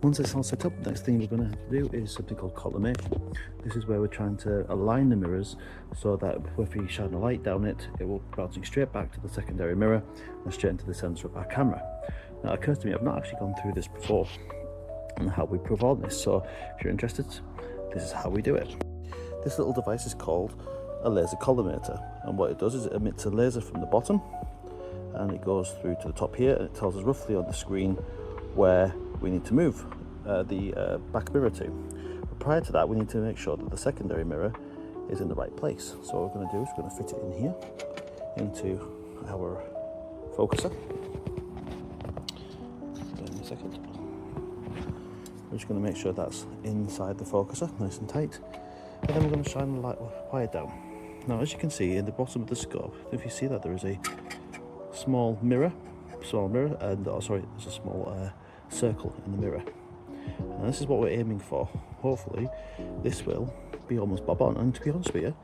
Once it's all set up, the next thing we're going to have to do is something called collimation. This is where we're trying to align the mirrors so that if we shine a light down it, it will be bouncing straight back to the secondary mirror and straight into the sensor of our camera. Now it occurs to me I've not actually gone through this before and how we perform this, so if you're interested, this is how we do it. This little device is called a laser collimator, and what it does is it emits a laser from the bottom and it goes through to the top here, and it tells us roughly on the screen where we need to move the back mirror to. But prior to that, we need to make sure that the secondary mirror is in the right place. So what we're going to do is we're going to fit it in here into our focuser. Give me a second. We're just going to make sure that's inside the focuser, nice and tight, and then we're going to shine the light wire down. Now, as you can see in the bottom of the scope, if you see that there is a small mirror, and there's a small circle in the mirror. Now this is what we're aiming for. Hopefully this will be almost bob on, and to be honest with you,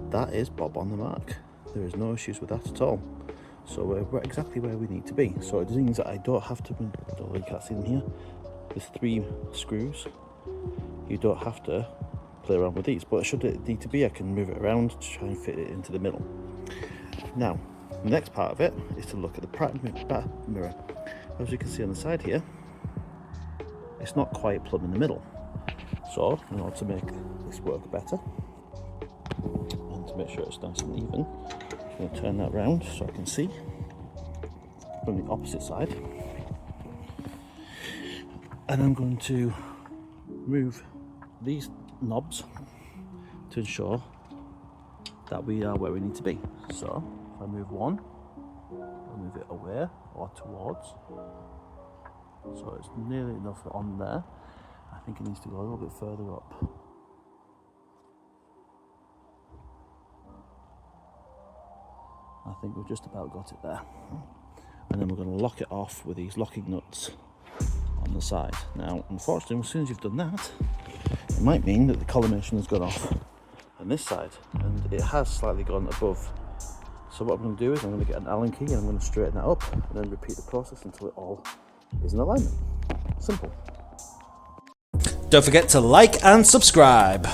that is bob on the mark. There is no issues with that at all. So we're exactly where we need to be. So it means that I don't have to, you can't see them here, there's 3 screws. You don't have to play around with these, but should it need to be, I can move it around to try and fit it into the middle. Now the next part of it is to look at the back mirror. As you can see on the side here, it's not quite plumb in the middle. So in order to make this work better and to make sure it's nice and even, I'm going to turn that round so I can see from the opposite side, and I'm going to move these knobs to ensure that we are where we need to be. So if I move one, I'll move it away or towards, so it's nearly enough on there. I think it needs to go a little bit further up. I think we've just about got it there. And then we're going to lock it off with these locking nuts on the side. Now, unfortunately, as soon as you've done that, it might mean that the collimation has gone off on this side, and it has slightly gone above. So what I'm going to do is I'm going to get an Allen key and I'm going to straighten that up and then repeat the process until it all is in alignment. Simple. Don't forget to like and subscribe.